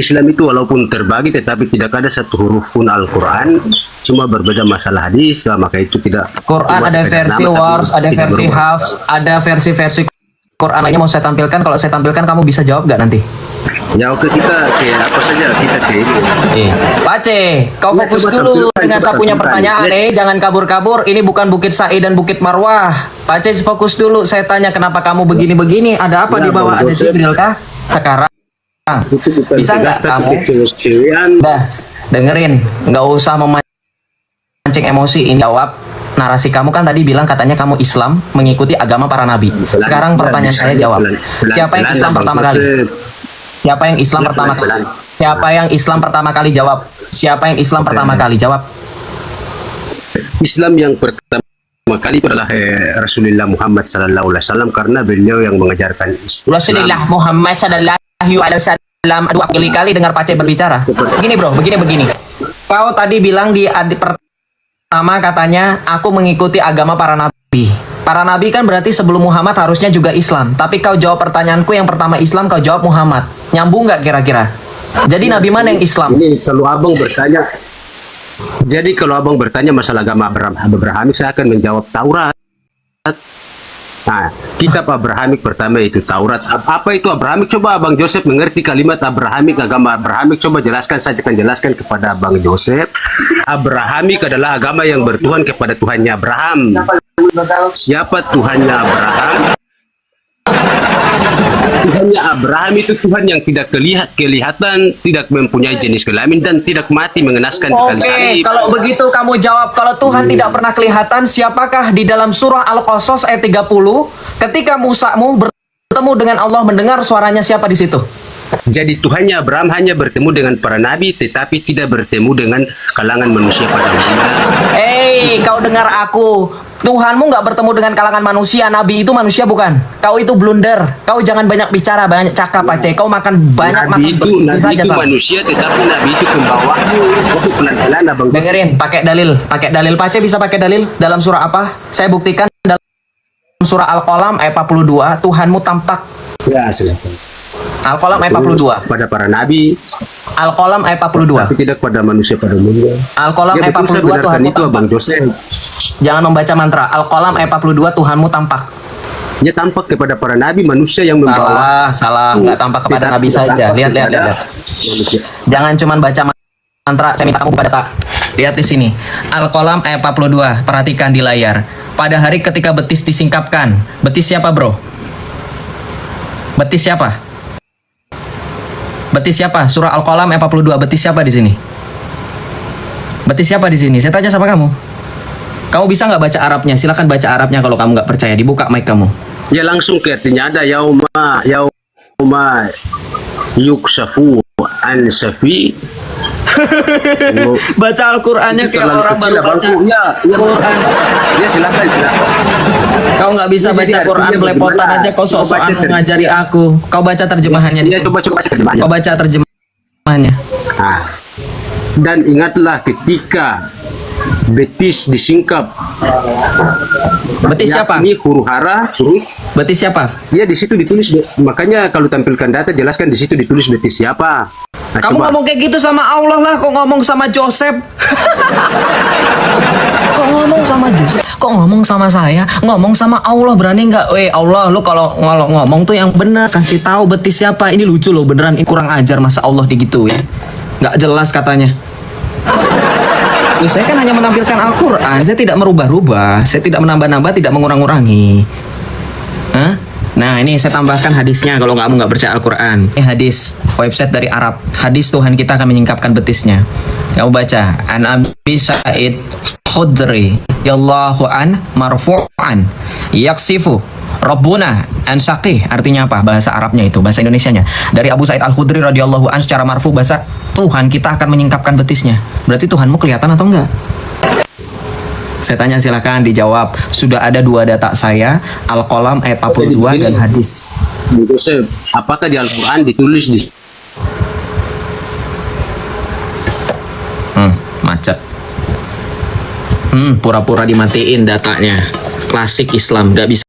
Islam itu walaupun terbagi tetapi tidak ada satu huruf pun Al-Quran, cuma berbeda masalah hadis, maka itu tidak. Quran ada versi Wars, ada versi Hafs, ada versi-versi Quran lainnya mau saya tampilkan. Kalau saya tampilkan kamu bisa jawab nggak nanti? Ya oke, kita ke apa saja, kita ke ini. Pace, kau Ya, fokus coba dulu tampilkan, dengan coba saya punya tampilkan. pertanyaan jangan kabur-kabur. Ini bukan Bukit Sa'i dan Bukit Marwah. Pace, fokus dulu. Saya tanya kenapa kamu begini-begini? Ada apa Ya, di bawah? Bang Ada Joseph. Jibril kah? Sekarang Itu bukan bisa nggak tegas, tapi kamu? kecewaan. Dah, dengerin. Nggak usah memancing emosi. Ini jawab. Narasi kamu kan tadi bilang katanya kamu Islam mengikuti agama para nabi. Sekarang pertanyaan saya jawab. Siapa yang Islam pertama kali? Siapa yang Islam pertama kali? Siapa yang Islam pertama kali jawab? Siapa yang Islam pertama kali jawab? Islam yang pertama kali adalah Rasulullah Muhammad sallallahu alaihi wasallam, karena beliau yang mengajarkan Islam. Rasulullah Muhammad sallallahu alaihi wasallam. Aduh, aku kali dengar Pace berbicara. Begini bro, begini. Kau tadi bilang di pertama katanya aku mengikuti agama para nabi. Para nabi kan berarti sebelum Muhammad harusnya juga Islam. Tapi kau jawab pertanyaanku yang pertama Islam, kau jawab Muhammad. Nyambung nggak kira-kira? Jadi nabi mana yang Islam? Ini kalau abang bertanya, jadi kalau abang bertanya masalah agama Abrahamik, saya akan menjawab Taurat. Nah, kitab Abrahamik pertama itu Taurat. Apa itu Abrahamik? Coba abang Joseph mengerti kalimat Abrahamik, agama Abrahamik. Coba jelaskan, saya akan jelaskan kepada abang Joseph. Abrahamik adalah agama yang bertuhan kepada Tuhannya Abraham. Siapa Tuhannya Abraham? Tuhannya Abraham itu Tuhan yang tidak kelihatan, tidak mempunyai jenis kelamin, dan tidak mati mengenaskan di kali salib. Oke, kalau begitu kamu jawab, kalau Tuhan tidak pernah kelihatan, siapakah di dalam surah Al-Qasas ayat 30 ketika Musamu bertemu dengan Allah, mendengar suaranya, siapa di situ? Jadi Tuhannya Abraham hanya bertemu dengan para nabi, tetapi tidak bertemu dengan kalangan manusia pada umumnya. Kau dengar aku. Tuhanmu nggak bertemu dengan kalangan manusia. Nabi itu manusia bukan? Kau itu blunder. Kau jangan banyak bicara, banyak cakap aja. Kau makan banyak Nabi makan. itu manusia, tetapi nabi itu pembawamu. Itu pelan-pelan abang. Dengerin, pakai dalil. Pace bisa pakai dalil dalam surah apa? Saya buktikan dalam surah Al-Qalam ayat 42, Tuhanmu tampak. Ya, silakan. Al-Qalam ayat 42. Pada para nabi, Al-Qalam ayat 42. tapi tidak pada manusia pada umumnya. Al-Qalam Ya, ayat betul, saya 42 benarkan Tuhanmu itu tampak. abang Joseph. Jangan membaca mantra. Al-Qalam ayat 42 Tuhanmu tampak. Dia tampak kepada para nabi, manusia yang membawa. Salah, nggak tampak kepada Tidak, nabi tidak saja. tampak Lihat. kepada manusia. Jangan cuman baca mantra. Saya minta kamu buka data. Lihat di sini. Al-Qalam ayat 42. Perhatikan di layar. Pada hari ketika betis disingkapkan. Betis siapa, bro? Betis siapa? Betis siapa? Surah Al-Qalam ayat 42. Betis siapa di sini? Betis siapa di sini? Saya tanya sama kamu. Kamu bisa nggak baca Arabnya? Silakan baca Arabnya kalau kamu nggak percaya. Dibuka mic kamu. Ya langsung ke artinya ada yauma yuksafu an safi. Baca Al-Qur'annya kayak orang baru baca Quran. Ya silakan. Kau nggak bisa Ya, baca jadi Quran artinya belepotan bagaimana? aja. Kau sok-sokan mengajari aku. Kau baca terjemahannya di Ya, sini. coba terjemahnya. Kau baca terjemahannya. Nah, dan ingatlah ketika betis disingkap. Betis siapa? Ini huru hara terus. Betis siapa? Ya di situ ditulis. Makanya kalau tampilkan data jelaskan di situ ditulis betis siapa. Nah, Kamu coba. ngomong kayak gitu sama Allah lah. Kok ngomong sama Joseph? Kok ngomong sama Joseph? Kok ngomong sama saya? Ngomong sama Allah, berani nggak? Allah, lu kalau ngomong tuh yang benar. Kasih tahu betis siapa. Ini lucu loh, beneran. Ini kurang ajar, masa Allah digituin. Nggak jelas katanya. Saya kan hanya menampilkan Al-Quran. Saya tidak merubah-rubah. Saya tidak menambah-nambah, tidak mengurang-urangi. Hah? Nah, ini saya tambahkan hadisnya kalau kamu nggak percaya Al-Quran. Ini hadis, website dari Arab. Hadis Tuhan kita akan menyingkapkan betisnya. Kamu baca. An Abi Sa'id Khudri Yallahu an marfu'an yaksifu Rabbuna an saqih. Artinya apa? Bahasa Arabnya itu, bahasa Indonesianya. Dari Abu Sa'id Al-Khudri radhiyallahu an secara marfu, bahasa Tuhan kita akan menyingkapkan betisnya. Berarti Tuhanmu kelihatan atau enggak? Saya tanya, silakan dijawab. Sudah ada dua data saya, Al-Qalam ayat 42 dan hadis. Joseph, apakah di Al-Quran ditulis di Macet. Pura-pura dimatiin datanya. Klasik Islam, gak bisa